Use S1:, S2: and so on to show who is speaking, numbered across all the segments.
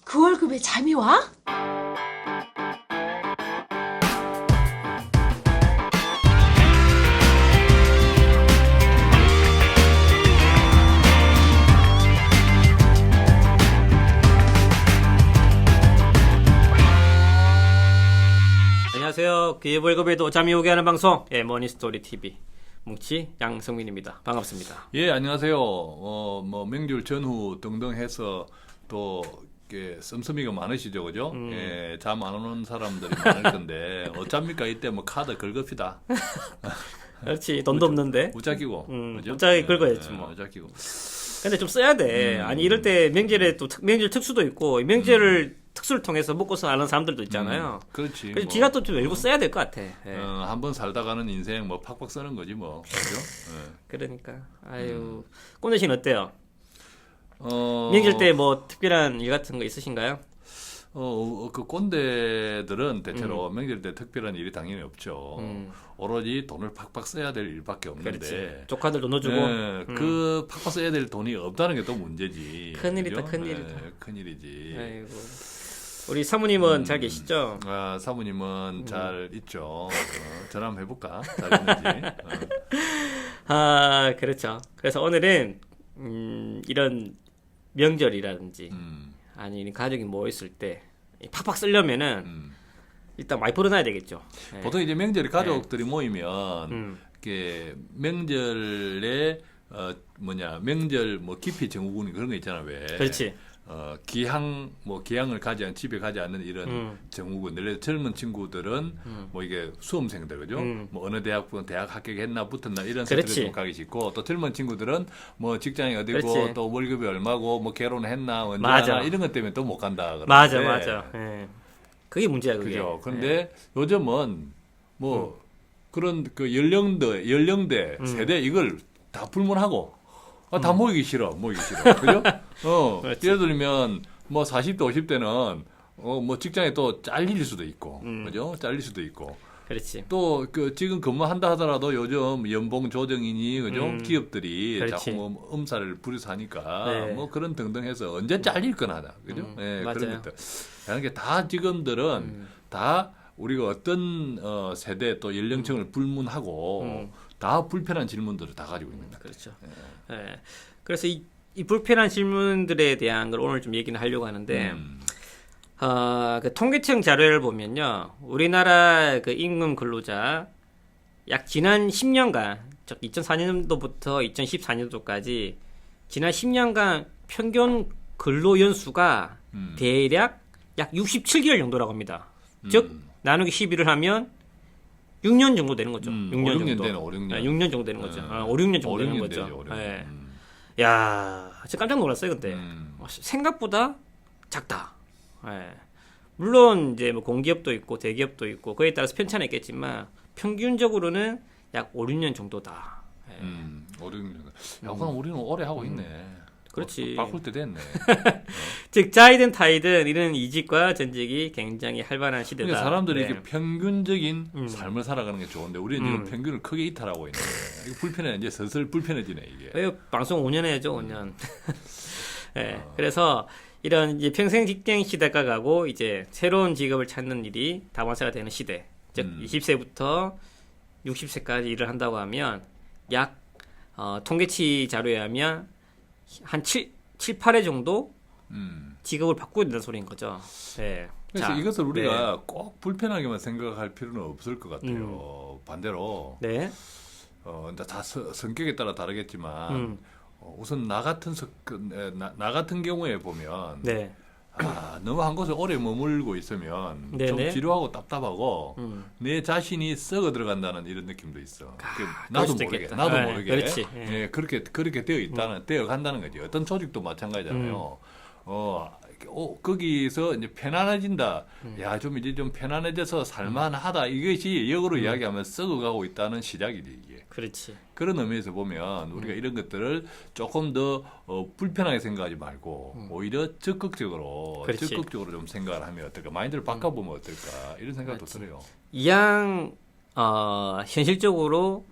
S1: 그 월급에 잠이 와?
S2: 안녕하세요. 그의 월급에도 잠이 오게 하는 방송 머니스토리 TV 뭉치 양성민입니다. 반갑습니다.
S3: 예, 안녕하세요. 뭐 명절 전후 등등 해서 또 이렇게 씀씀이가 많으시죠, 그죠? 예, 잠 안 오는 사람들이 많을 건데 어쩝니까 이때 뭐 카드 긁읍시다.
S2: 그렇지, 돈도 없는데.
S3: 우짜기고, 그죠?
S2: 우짜기 긁어야지 뭐.
S3: 우짜기고.
S2: 근데 좀 써야 돼. 아니 이럴 때 명절에 또 명절 특수도 있고 명절을 특수를 통해서 먹고 사는 사람들도 있잖아요.
S3: 그렇지.
S2: 그래서
S3: 뭐,
S2: 지가 또 좀 일부 써야 될 것 같아. 예.
S3: 한번 살다가는 인생 뭐 팍팍 쓰는 거지 뭐, 그죠? 예.
S2: 그러니까 아유, 꼰대 씨는 어때요?
S3: 어,
S2: 명절 때 뭐 특별한 일 같은 거 있으신가요?
S3: 그 꼰대들은 대체로 명절 때 특별한 일이 당연히 없죠. 오로지 돈을 팍팍 써야 될 일밖에 없는데.
S2: 그렇지. 조카들도 넣어주고.
S3: 예, 그 팍팍 써야 될 돈이 없다는 게 또 문제지.
S2: 큰일이다,
S3: 그죠?
S2: 큰일이다.
S3: 예, 큰일이지.
S2: 아이고. 우리 사모님은 잘 계시죠?
S3: 아, 사모님은 잘 있죠. 전화 한번 해볼까? 잘 있는지.
S2: 아, 그렇죠. 그래서 오늘은 이런 명절이라든지 아니 가족이 모였을 때 팍팍 쓰려면은 일단 많이 벌어놔야 되겠죠. 예.
S3: 보통 이제 명절에 가족들이 모이면 이렇게 명절에 명절 뭐 기피 증후군 그런 거 있잖아 왜?
S2: 그렇지.
S3: 기항을 가지 집에 가지 않는 이런 증후군. 예를 들어 젊은 친구들은 뭐 이게 수험생들 그죠? 뭐 어느 대학 합격했나 붙었나 이런
S2: 그렇지.
S3: 스트레스 좀 가기 싫고 또 젊은 친구들은 뭐 직장이 어디고
S2: 그렇지.
S3: 또 월급이 얼마고 뭐 결혼했나 언제
S2: 맞아.
S3: 하나 이런 것 때문에 또 못 간다 그러는데.
S2: 맞아. 예. 그게 문제야, 그게.
S3: 그죠. 그런데 요즘은 뭐 그런 그 연령대 세대 이걸 다 불문하고 다 모이기 싫어. 그죠?
S2: 그렇지.
S3: 예를 들면 뭐 40대 50대는 뭐 직장에 또 잘릴 수도 있고. 그죠? 잘릴 수도 있고.
S2: 그렇지.
S3: 또 그 지금 근무한다 하더라도 요즘 연봉 조정이니 그죠? 기업들이
S2: 그렇지.
S3: 자꾸 뭐 음사를 부려서 하니까
S2: 네.
S3: 뭐 그런 등등 해서 언제 잘릴 거나 하다. 그죠? 예,
S2: 맞아요.
S3: 그런 것들. 그런 게 다 지금들은 다 우리가 어떤 세대 또 연령층을 불문하고 다 불편한 질문들을 다 가지고 있는 거예요.
S2: 그렇죠. 예. 그래서 이 불편한 질문들에 대한 걸 오늘 좀 얘기를 하려고 하는데 그 통계청 자료를 보면요. 우리나라 그 임금 근로자 약 지난 10년간, 즉 2004년도부터 2014년도까지 지난 10년간 평균 근로 연수가 대략 약 67개월 정도라고 합니다. 즉 나누기 12를 하면 6년 정도 되는 거죠. 6년
S3: 5, 6년
S2: 정도.
S3: 되는 5, 6년.
S2: 6년 정도 되는 거죠. 5, 6년 정도
S3: 5,
S2: 되는
S3: 6년
S2: 거죠.
S3: 되죠, 5, 6년.
S2: 예. 야, 진짜 깜짝 놀랐어요, 근데. 생각보다 작다. 예. 물론 이제 뭐 공기업도 있고 대기업도 있고 그에 따라서 편차는 있겠지만 평균적으로는 약 5, 6년 정도다. 예.
S3: 5, 6년. 야, 그럼 우리는 오래 하고 있네.
S2: 그렇지.
S3: 바꿀 때 됐네.
S2: 즉 자이든 타이든 이런 이직과 전직이 굉장히 활발한 시대다.
S3: 그러니까 사람들이
S2: 네.
S3: 이렇게 평균적인 삶을 살아가는 게 좋은데 우리는 지금 평균을 크게 이탈하고 있는 거예요. 이거 불편해. 이제 슬슬 불편해지네 이게.
S2: 왜 방송 5년 해야죠, 5년. 예. 그래서 이런 이제 평생 직장 시대가 가고 이제 새로운 직업을 찾는 일이 다반사가 되는 시대. 즉 20세부터 60세까지 일을 한다고 하면 약 통계치 자료에 하면 한 8회 정도 직업을 바꿔야 된다는 소리인 거죠. 예.
S3: 그래서
S2: 자,
S3: 이것을 우리가 꼭 불편하게만 생각할 필요는 없을 것 같아요. 반대로
S2: 네.
S3: 이제 다 성격에 따라 다르겠지만 우선 나 같은 나 같은 경우에 보면
S2: 네.
S3: 너무 한 곳에 오래 머물고 있으면 좀
S2: 네네.
S3: 지루하고 답답하고 내 자신이 썩어 들어간다는 이런 느낌도 있어. 나도
S2: 수도
S3: 모르게,
S2: 있겠다.
S3: 나도
S2: 네,
S3: 모르게.
S2: 그렇지.
S3: 예, 그렇게 되어 간다는 거지. 어떤 조직도 마찬가지잖아요. 거기서 이제 편안해진다. 야, 이제 좀 편안해져서 살만하다. 이것이 역으로 이야기하면 썩어가고 있다는 시작이지 이게.
S2: 그렇지.
S3: 그런 의미에서 보면 우리가 이런 것들을 조금 더 불편하게 생각하지 말고 오히려 적극적으로
S2: 그렇지.
S3: 좀 생각을 하면 어떨까, 마인드를 바꿔보면 어떨까 이런 생각도
S2: 그렇지.
S3: 들어요.
S2: 이왕 현실적으로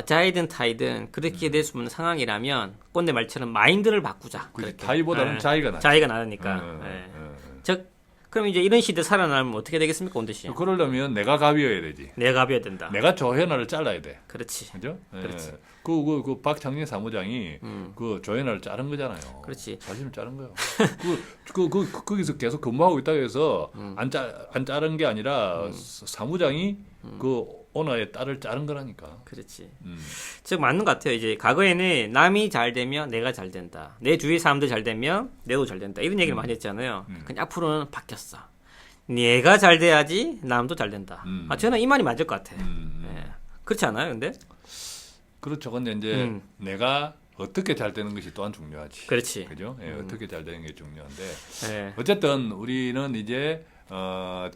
S2: 자이든 타이든 그렇게 될 수 없는 상황이라면 꼰대 말처럼 마인드를 바꾸자.
S3: 그치,
S2: 그렇게.
S3: 타이보다는
S2: 예.
S3: 자이가 낫지.
S2: 자이가 나으니까.
S3: 응,
S2: 예.
S3: 응, 응.
S2: 즉 그럼 이제 이런 시대 살아남으면 어떻게 되겠습니까, 온대 씨?
S3: 그러려면 내가 갑이어야 되지.
S2: 내가 갑이어야 된다.
S3: 내가 조현아를 잘라야 돼.
S2: 그렇지.
S3: 그죠?
S2: 그렇지.
S3: 그 박창진 사무장이 그 조현아를 자른 거잖아요.
S2: 그렇지.
S3: 자신을 자른 거예요. 거기서 계속 근무하고 있다고 해서 안 자른 게 아니라 사무장이 그 오너의 딸을 자른 거라니까.
S2: 그렇지.
S3: 음.
S2: 즉 맞는 것 같아요. 이제 과거에는 남이 잘 되면 내가 잘 된다. 내 주위 사람들 잘 되면 내도 잘 된다. 이런 얘기를 많이 했잖아요. 근데 앞으로는 바뀌었어. 내가 잘 돼야지 남도 잘 된다. 저는 이 말이 맞을 것 같아. 예. 그렇지 않아요, 근데?
S3: 그렇죠. 근데 이제 내가 어떻게 잘 되는 것이 또한 중요하지.
S2: 그렇지.
S3: 그죠? 예, 어떻게 잘 되는 게 중요한데.
S2: 예.
S3: 어쨌든 우리는 이제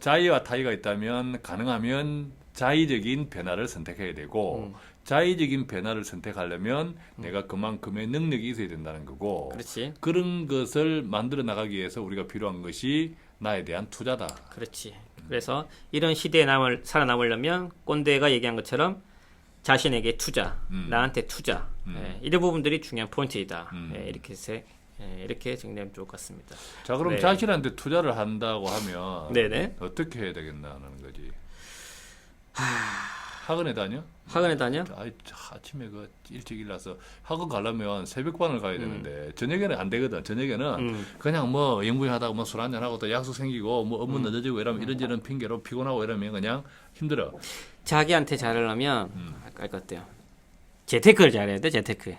S3: 자의와 타의가 있다면 가능하면 자의적인 변화를 선택해야 되고 자의적인 변화를 선택하려면 내가 그만큼의 능력이 있어야 된다는 거고
S2: 그렇지.
S3: 그런 것을 만들어 나가기 위해서 우리가 필요한 것이 나에 대한 투자다.
S2: 그렇지. 그래서 이런 시대에 살아남으려면 꼰대가 얘기한 것처럼 자신에게 투자, 나한테 투자. 예, 이런 부분들이 중요한 포인트이다. 예, 이렇게 정리하면 좋을 것 같습니다.
S3: 자, 그럼
S2: 네.
S3: 자신한테 투자를 한다고 하면
S2: 네네.
S3: 어떻게 해야 되겠나는 거지. 학원에 다녀?
S2: 학원에 다녀?
S3: 아침에 일찍 일어나서 학원 가려면 새벽반을 가야 되는데 저녁에는 안 되거든. 저녁에는 그냥 뭐 영부인하다가 뭐 술 한잔 하고 또 약속 생기고 뭐 업무 늦어지고 이러면 이런저런 핑계로 피곤하고 이러면 그냥 힘들어.
S2: 자기한테 잘하려면 알 것 같아요. 재테크를 잘해야 돼. 재테크.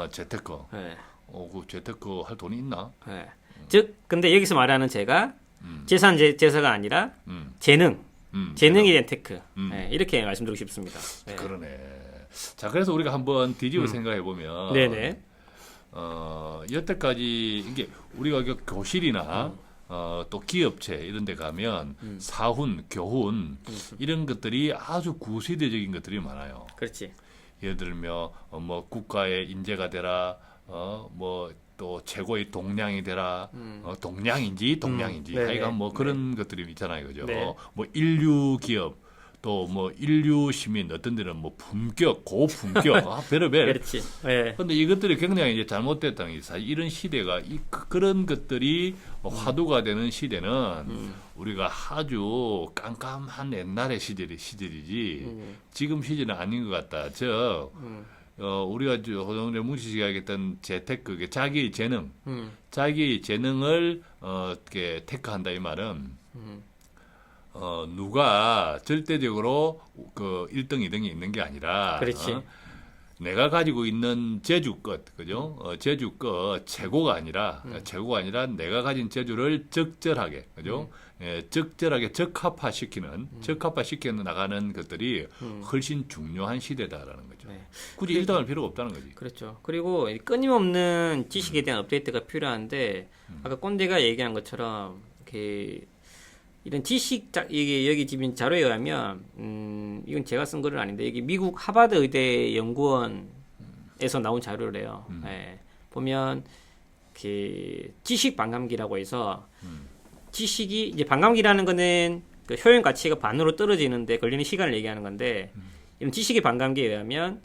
S3: 재테크.
S2: 예.
S3: 그 재테크 할 돈이 있나?
S2: 예. 즉 근데 여기서 말하는 제가 재산가 아니라 재능. 재능에 대한 테크. 예, 이렇게 말씀드리고 싶습니다. 예.
S3: 그러네. 자, 그래서 우리가 한번 뒤집어 생각해 보면,
S2: 네네.
S3: 여태까지 이게 우리가 교실이나 또 기업체 이런 데 가면 사훈, 교훈 이런 것들이 아주 구시대적인 것들이 많아요.
S2: 그렇지.
S3: 예를 들면 뭐 국가의 인재가 되라, 뭐 또 최고의 동량이 되라, 동량인지
S2: 네,
S3: 하여간 뭐
S2: 네.
S3: 그런 것들이 있잖아요, 그죠?
S2: 네.
S3: 뭐 인류 기업, 또 뭐 인류 시민, 어떤 데는 뭐 품격, 고품격, 별의별.
S2: 그렇지. 예.
S3: 근데 이것들이 굉장히 이제 잘못됐다는 게 사실 이런 시대가 그런 것들이 화두가 되는 시대는 우리가 아주 깜깜한 옛날의 시절이지 지금 시절은 아닌 것 같다. 즉 우리가 호동래 뭉치 씨가 얘기했던 재테크, 자기의 재능, 자기의 재능을 이렇게 테크한다 이 말은 누가 절대적으로 그 1등, 2등이 있는 게 아니라
S2: 그렇지.
S3: 내가 가지고 있는 재주껏, 그죠? 재주껏 최고가 아니라 내가 가진 재주를 적절하게, 그죠? 예, 적절하게 적합화시키는 나가는 것들이 훨씬 중요한 시대다라는 거죠.
S2: 네.
S3: 굳이 1등할 필요가 없다는 거지.
S2: 그렇죠. 그리고 이 끊임없는 지식에 대한 업데이트가 필요한데 아까 꼰대가 얘기한 것처럼 이런 이게 여기 지금 자료에 의하면 이건 제가 쓴 글은 아닌데 여기 미국 하버드 의대 연구원에서 나온 자료래요. 예, 보면 지식 반감기라고 해서 지식이 이제 반감기라는 거는 그 효용 가치가 반으로 떨어지는데 걸리는 시간을 얘기하는 건데 이런 지식의 반감기에 의하면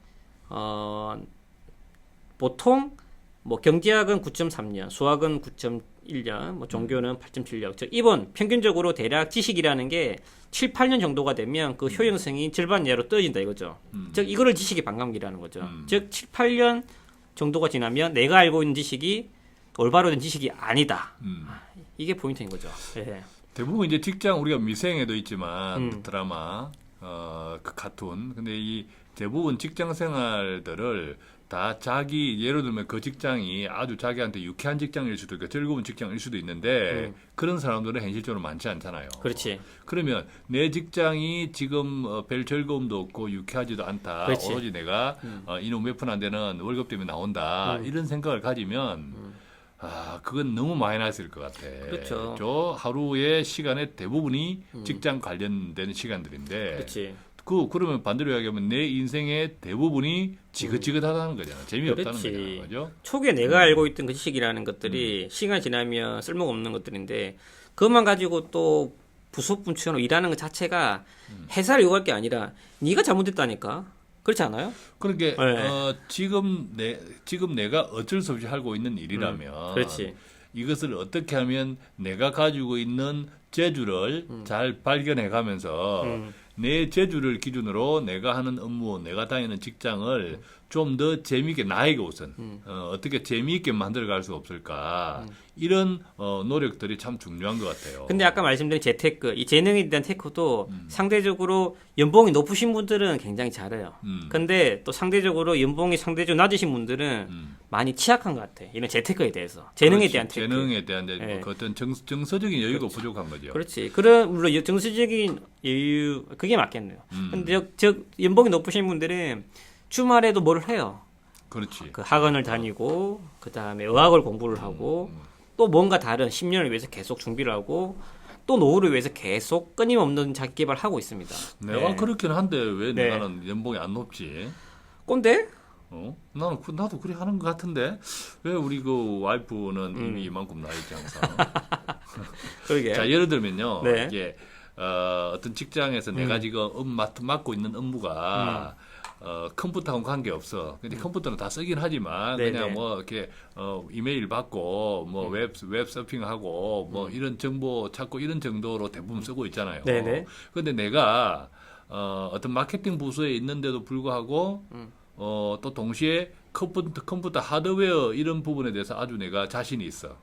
S2: 보통 뭐 경제학은 9.3년, 수학은 9.1년, 뭐 종교는 8.7년. 즉 이번 평균적으로 대략 지식이라는 게 7, 8년 정도가 되면 그 효용성이 절반 이하로 떨어진다 이거죠. 즉 이거를 지식의 반감기라는 거죠. 즉 7, 8년 정도가 지나면 내가 알고 있는 지식이 올바로 된 지식이 아니다. 이게 포인트인 거죠. 예.
S3: 대부분 이제 직장 우리가 미생에도 있지만 드라마, 그 카툰. 근데 이 대부분 직장 생활들을 다 예를 들면 그 직장이 아주 자기한테 유쾌한 직장일 수도 있고 즐거운 직장일 수도 있는데 그런 사람들은 현실적으로 많지 않잖아요.
S2: 그렇지.
S3: 그러면 내 직장이 지금 별 즐거움도 없고 유쾌하지도 않다.
S2: 그렇지.
S3: 오로지 내가 이놈 몇 푼 안 되는 월급 때문에 나온다. 이런 생각을 가지면 그건 너무 마이너스일 것 같아.
S2: 그렇죠.
S3: 저 하루의 시간의 대부분이 직장 관련된 시간들인데
S2: 그렇지.
S3: 그러면 반대로 이야기하면 내 인생의 대부분이 지긋지긋하다는 거잖아. 재미없다는
S2: 그렇지.
S3: 거잖아. 그죠?
S2: 초기에 내가 알고 있던 그 지식이라는 것들이 시간 지나면 쓸모가 없는 것들인데 그것만 가지고 또 부속분처럼 일하는 것 자체가 회사를 요구할 게 아니라 네가 잘못했다니까. 그렇지 않아요?
S3: 그러니까
S2: 네.
S3: 지금 내가 어쩔 수 없이 하고 있는 일이라면
S2: 그렇지.
S3: 이것을 어떻게 하면 내가 가지고 있는 재주를 잘 발견해 가면서 내 재주를 기준으로 내가 하는 업무, 내가 다니는 직장을 좀 더 재미있게 나에게 우선 어떻게 재미있게 만들어갈 수 없을까 이런 노력들이 참 중요한 것 같아요.
S2: 근데 아까 말씀드린 재테크, 이 재능에 대한 테크도 상대적으로 연봉이 높으신 분들은 굉장히 잘해요. 근데 또 상대적으로 연봉이 상대적으로 낮으신 분들은 많이 취약한 것 같아. 이런 재테크에 대해서. 재능에
S3: 그렇지.
S2: 대한 테크.
S3: 재능에 대한
S2: 네.
S3: 그 어떤 정서적인 여유가
S2: 그렇지.
S3: 부족한 거죠.
S2: 그렇지. 그런 물론 정서적인 여유 그게 맞겠네요. 근데 저 연봉이 높으신 분들은 주말에도 뭘 해요.
S3: 그렇지.
S2: 그 학원을 다니고 그 다음에 의학을 공부를 하고 또 뭔가 다른 10년을 위해서 계속 준비를 하고 또 노후를 위해서 계속 끊임없는 자기 개발을 하고 있습니다.
S3: 내가
S2: 네.
S3: 그렇긴 한데 왜
S2: 네.
S3: 나는 연봉이 안 높지?
S2: 꼰대?
S3: 나도 그래 하는 것 같은데 왜 우리 그 와이프는 이미 이만큼 나 있지 항상.
S2: 그러게.
S3: 자 예를 들면요,
S2: 네.
S3: 이게 어떤 직장에서 내가 지금 맡고 있는 업무가 컴퓨터하고 관계 없어. 근데 컴퓨터는 다 쓰긴 하지만
S2: 네네.
S3: 그냥 뭐 이렇게 이메일 받고 뭐 웹 서핑하고 뭐 이런 정보 찾고 이런 정도로 대부분 쓰고 있잖아요.
S2: 네네.
S3: 근데 내가 어떤 마케팅 부서에 있는데도 불구하고 또 동시에 컴퓨터 하드웨어 이런 부분에 대해서 아주 내가 자신이 있어.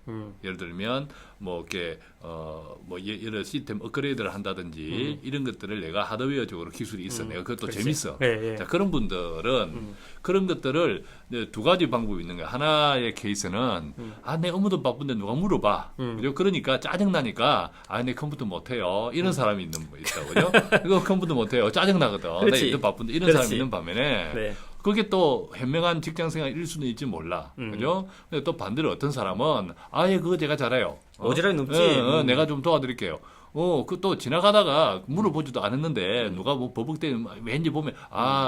S3: 예를 들면 뭐 이렇게 뭐 여러 시스템 업그레이드를 한다든지 이런 것들을 내가 하드웨어적으로 기술이 있어. 내가 그것도
S2: 그렇지.
S3: 재밌어.
S2: 네.
S3: 자, 그런 분들은 그런 것들을 이제 두 가지 방법이 있는 거야. 하나의 케이스는 내 업무도 바쁜데 누가 물어봐. 그죠? 그러니까 짜증나니까 내 컴퓨터 못해요. 이런 사람이 있는 거 있다고. 그죠? 이거 컴퓨터 못해요. 짜증나거든. 나
S2: 그렇지.
S3: 일도 바쁜데 이런
S2: 그렇지.
S3: 사람이 있는 반면에
S2: 네.
S3: 그게 또 현명한 직장 생활일 수는 있지 몰라. 그죠? 근데 또 반대로 어떤 사람은 그거 제가 잘해요.
S2: 오지랖이 높지.
S3: 내가 좀 도와드릴게요. 그 또 지나가다가 물어보지도 않았는데 누가 뭐 버벅대면 왠지 보면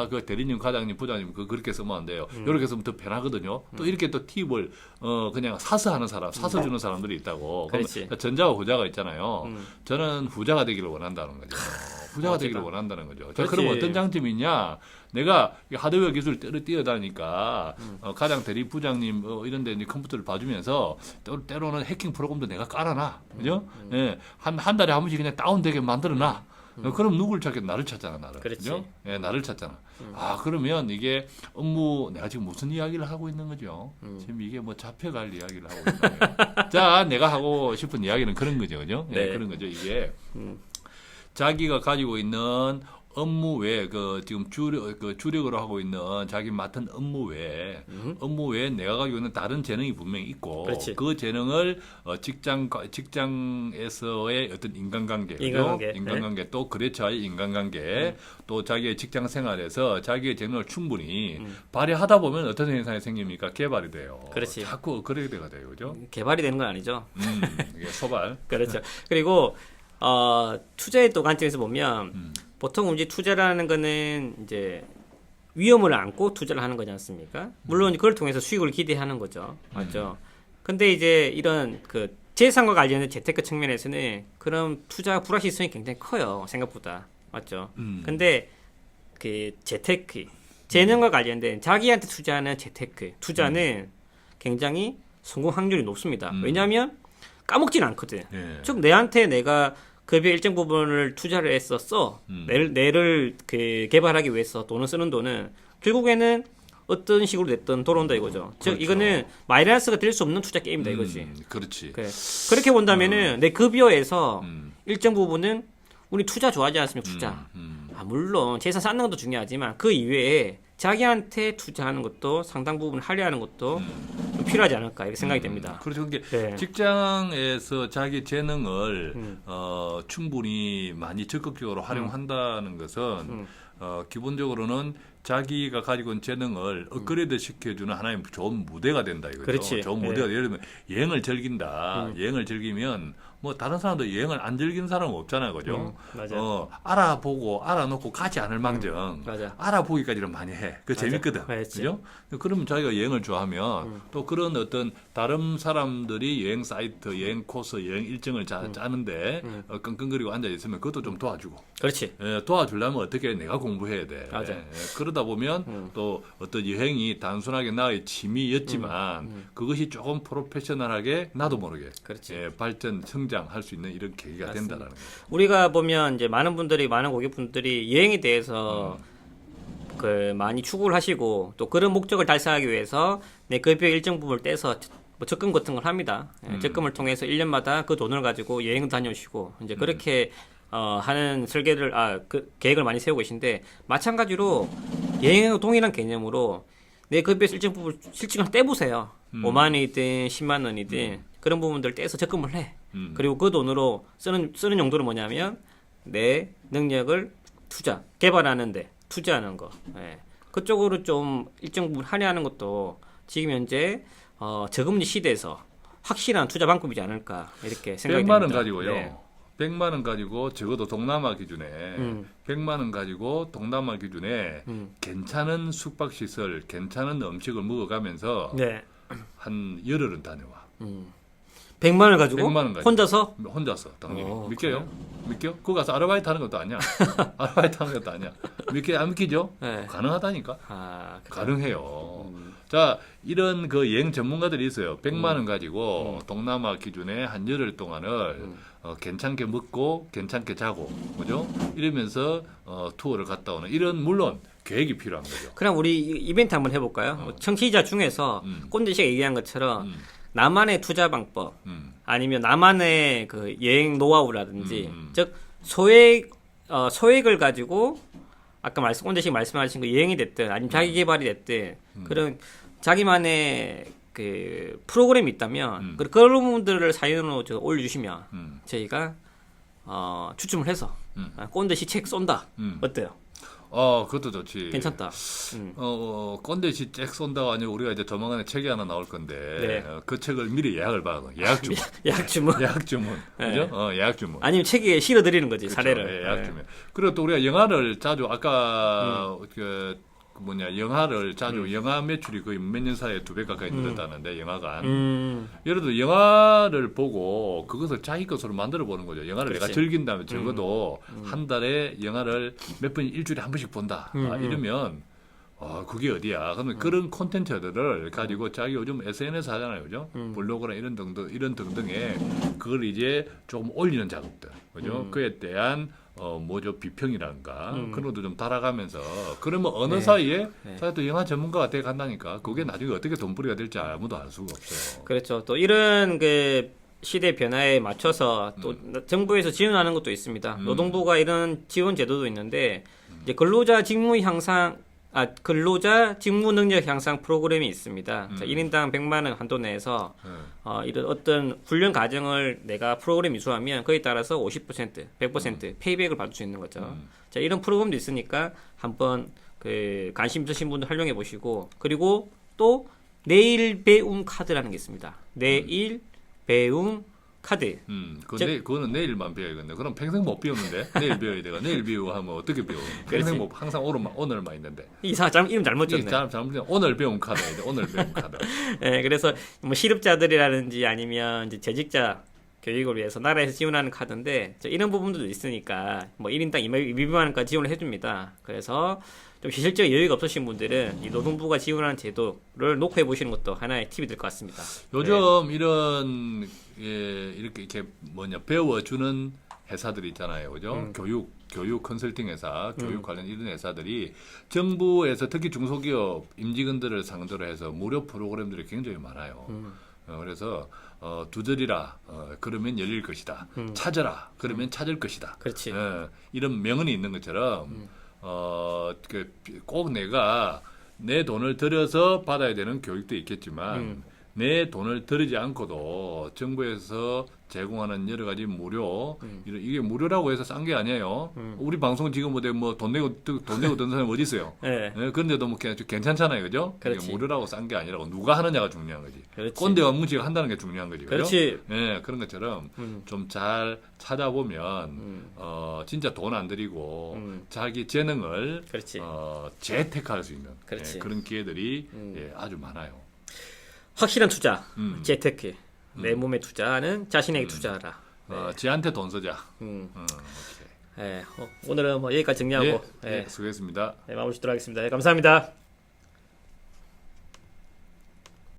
S3: 그 대리님, 과장님, 부장님 그렇게 쓰면 안 돼요. 이렇게 쓰면 더 편하거든요. 또 이렇게 또 팁을 그냥 사서 하는 사람, 사서 주는 사람들이 있다고.
S2: 그렇지.
S3: 전자와 후자가 있잖아요. 저는 후자가 되기를 원한다는 거죠. 후자가 되기를
S2: 멋지다.
S3: 원한다는 거죠. 자,
S2: 그렇지.
S3: 그럼 어떤 장점이 있냐? 내가 하드웨어 기술 뛰어다니까 가장 대리 부장님 이런 데 이제 컴퓨터를 봐주면서 때로는 해킹 프로그램도 내가 깔아놔. 그죠? 예, 한 달에 한 번씩 그냥 다운되게 만들어놔. 그럼 누굴 찾겠? 나를 찾잖아, 나를.
S2: 그렇지.
S3: 그죠? 예, 나를 찾잖아. 그러면 이게 업무, 내가 지금 무슨 이야기를 하고 있는 거죠? 지금 이게 뭐 잡혀갈 이야기를 하고 있는 거예요. 자, 내가 하고 싶은 이야기는 그런 거죠, 그죠? 예,
S2: 네.
S3: 그런 거죠. 이게 자기가 가지고 있는 업무 외에 지금 주력으로 하고 있는 자기 맡은 업무 외에 내가 가지고 있는 다른 재능이 분명히 있고
S2: 그렇지.
S3: 그 재능을 직장에서의 어떤 인간관계,
S2: 인간관계.
S3: 또 거래처의 인간관계, 또 자기의 직장 생활에서 자기의 재능을 충분히 발휘하다 보면 어떤 현상이 생깁니까? 개발이 돼요.
S2: 그렇지.
S3: 자꾸 업그레이드가 돼요, 그죠?
S2: 개발이 되는 건 아니죠.
S3: 이게 소발.
S2: 그렇죠. 그리고 투자의 또 관점에서 보면 보통 이제 투자라는 거는 이제 위험을 안고 투자를 하는 거지 않습니까? 물론 그걸 통해서 수익을 기대하는 거죠. 맞죠? 근데 이제 이런 그 재산과 관련된 재테크 측면에서는 그런 투자 불확실성이 굉장히 커요. 생각보다. 맞죠? 근데 그 재테크, 재능과 관련된 자기한테 투자하는 재테크, 투자는 굉장히 성공 확률이 높습니다. 왜냐하면 까먹진 않거든.
S3: 예.
S2: 즉 내한테 내가 급여 일정 부분을 투자를 했었어. 내를 그 개발하기 위해서 돈을 쓰는 돈은 결국에는 어떤 식으로 됐든 돌아온다 이거죠. 즉
S3: 그렇죠.
S2: 이거는 마이너스가 될 수 없는 투자 게임이다 이거지.
S3: 그렇지.
S2: 그래. 그렇게 본다면은 내 급여에서 일정 부분은 우리 투자 좋아하지 않습니까? 투자. 물론 재산 쌓는 것도 중요하지만 그 이외에 자기한테 투자하는 것도 상당 부분 하려하는 것도 좀 필요하지 않을까 이렇게 생각이 됩니다.
S3: 그렇죠. 이게
S2: 네.
S3: 직장에서 자기 재능을 충분히 많이 적극적으로 활용한다는 것은 기본적으로는 자기가 가지고 있는 재능을 업그레이드 시켜주는 하나의 좋은 무대가 된다 이거죠.
S2: 그렇지.
S3: 좋은 무대가 예를 들면 여행을 즐긴다. 여행을 즐기면 뭐 다른 사람도 여행을 안 즐기는 사람은 없잖아요, 그죠?
S2: 맞아.
S3: 알아보고 알아놓고 가지 않을 망정
S2: 맞아.
S3: 알아보기까지는 많이 해. 그 재밌거든,
S2: 맞지.
S3: 그죠? 그러면 자기가 여행을 좋아하면 또 그런 어떤 다른 사람들이 여행 사이트, 여행 코스, 여행 일정을 짜는데 끙끙거리고 앉아 있으면 그것도 좀 도와주고.
S2: 그렇지.
S3: 도와주려면 어떻게 내가 공부해야 돼.
S2: 맞아.
S3: 그러다 그러다 보면 또 어떤 여행이 단순하게 나의 취미였지만 그것이 조금 프로페셔널하게 나도 모르게
S2: 그렇지.
S3: 예, 발전, 성장할 수 있는 이런 계기가 된다라는 거죠.
S2: 우리가 보면 이제 많은 고객분들이 여행에 대해서 그 많이 추구를 하시고 또 그런 목적을 달성하기 위해서 내 급여 일정 부분을 떼서 뭐 적금 같은 걸 합니다. 예, 적금을 통해서 1년마다 그 돈을 가지고 여행 다녀오시고 이제 그렇게 하는 설계를 그 계획을 많이 세우고 계신데 마찬가지로 여행하고 동일한 개념으로 내 급여에서 일정 부분 실증을 떼보세요. 5만 원이든 10만 원이든 그런 부분들 떼서 적금을 해. 그리고 그 돈으로 쓰는 용도는 뭐냐면 내 능력을 개발하는데 투자하는 거. 예. 그쪽으로 좀 일정 부분 할애하는 것도 지금 현재 저금리 시대에서 확실한 투자 방법이지 않을까 이렇게 생각이
S3: 100만 원
S2: 됩니다.
S3: 가지고요.
S2: 네.
S3: 100만 원 가지고 적어도 동남아 기준에 100만 원 가지고 동남아 기준에 괜찮은 숙박 시설, 괜찮은 음식을 먹어가면서
S2: 네.
S3: 한 열흘은 다녀와.
S2: 100만 원을 가지고
S3: 100만 원 가지고.
S2: 혼자서
S3: 당연히.
S2: 오,
S3: 믿겨요? 믿겨? 거기 가서 아르바이트 하는 것도 아니야. 아르바이트 하는 것도 아니야. 안 믿기죠?
S2: 네.
S3: 가능하다니까.
S2: 그래요?
S3: 가능해요. 자, 이런 그 여행 전문가들이 있어요. 100만 원 가지고 동남아 기준에 한 열흘 동안을 괜찮게 먹고 괜찮게 자고, 그죠? 이러면서 투어를 갔다 오는 이런 물론 계획이 필요한 거죠.
S2: 그럼 우리 이벤트 한번 해볼까요? 청취자 중에서 꼰대 씨가 얘기한 것처럼 나만의 투자 방법 아니면 나만의 그 여행 노하우라든지 즉 소액을 가지고 아까 꼰대 씨가 말씀하신 그 여행이 됐든 아니면 자기 개발이 됐든 그런 자기만의 그 프로그램이 있다면 그런 부분들을 사연으로 올려주시면 저희가 추첨을 해서 꼰대 씨 책 쏜다. 어때요?
S3: 그것도 좋지.
S2: 괜찮다.
S3: 꼰대시 잭 쏜다가 아니고 우리가 이제 조만간에 책이 하나 나올 건데
S2: 네.
S3: 그 책을 미리 예약을 받아. 예약 주문.
S2: 예약 주문.
S3: 예약 주문.
S2: 네.
S3: 그죠? 예약 주문.
S2: 아니면 책에 실어드리는 거지
S3: 그쵸,
S2: 사례를.
S3: 예약
S2: 네.
S3: 주문. 그리고 또 우리가 영화를 자주 아까 영화를 자주 영화 매출이 거의 몇 년 사이에 2배 가까이 늘었다는데 영화관. 예를 들어 영화를 보고 그것을 자기 것으로 만들어 보는 거죠. 영화를
S2: 그렇지.
S3: 내가 즐긴다면 적어도 한 달에 영화를 몇 번 일주일에 한 번씩 본다. 이러면 그게 어디야? 그러면 그런 콘텐츠들을 가지고 자기 요즘 SNS 하잖아요, 그죠? 블로그나 이런 등등에 그걸 이제 조금 올리는 작업들, 그죠? 그에 대한 비평이라든가 그런 것도 좀 달아가면서 그러면 어느 사이에 또 영화 전문가가 돼 간다니까 그게 나중에 어떻게 돈벌이가 될지 아무도 알 수가 없어요.
S2: 그렇죠. 또 이런 그 시대 변화에 맞춰서 또 정부에서 지원하는 것도 있습니다. 노동부가 이런 지원 제도도 있는데 이제 근로자 직무 능력 향상 프로그램이 있습니다. 자, 1인당 100만 원 한도 내에서 이런 어떤 훈련 과정을 내가 프로그램 이수하면 그에 따라서 50%, 100% 페이백을 받을 수 있는 거죠. 자, 이런 프로그램도 있으니까 한번 그 관심 있으신 분들 활용해 보시고 그리고 또 내일 배움 카드라는 게 있습니다. 내일 배움 카드.
S3: 그거는 내일만 배워야겠네. 그럼 평생 못 배우는데 내일 배워야 돼가. 내일 배우고 하면 어떻게 배워? 평생 못 항상 오늘만 있는데.
S2: 이름 잘못 줬네.
S3: 잘못 오늘 배움 카드야 돼. 오늘 배움 카드.
S2: 네, 그래서 뭐 실업자들이라든지 아니면 이제 재직자 교육을 위해서 나라에서 지원하는 카드인데 이런 부분들도 있으니까 뭐 1인당 200만 원까지 지원을 해줍니다. 그래서 좀 실질적인 여유가 없으신 분들은 이 노동부가 지원하는 제도를 녹화해 보시는 것도 하나의 팁이 될 것 같습니다.
S3: 요즘 이런 이렇게 배워주는 회사들이 있잖아요, 그죠? 교육 컨설팅 회사, 교육 관련 이런 회사들이 정부에서 특히 중소기업 임직원들을 상대로 해서 무료 프로그램들이 굉장히 많아요. 그래서 두드리라 그러면 열릴 것이다. 찾아라 그러면 찾을 것이다.
S2: 그렇지.
S3: 이런 명언이 있는 것처럼 꼭 내가 내 돈을 들여서 받아야 되는 교육도 있겠지만 내 돈을 들이지 않고도 정부에서 제공하는 여러 가지 무료 이게 무료라고 해서 싼 게 아니에요. 우리 방송 지금 돈 내고 듣는 사람이 어디 있어요?
S2: 네.
S3: 그런데도 뭐 괜찮잖아요, 그죠?
S2: 그렇지.
S3: 이게 무료라고 싼 게 아니라고 누가 하느냐가 중요한 거지.
S2: 그렇지.
S3: 꼰대와 뭉치가 한다는 게 중요한 거지, 그죠?
S2: 그렇지.
S3: 네, 그런 것처럼 좀 잘 찾아보면 진짜 돈 안 들이고 자기 재능을
S2: 그렇지.
S3: 재테크할 수 있는
S2: 그렇지.
S3: 그런 기회들이 아주 많아요.
S2: 확실한 투자, 재테크. 내 몸에 투자는 자신에게 투자하라.
S3: 쟤한테 돈 쓰자.
S2: 오케이. 오늘은 뭐 여기까지 정리하고
S3: 예, 수고했습니다.
S2: 마무리 짓도록 하겠습니다. 감사합니다.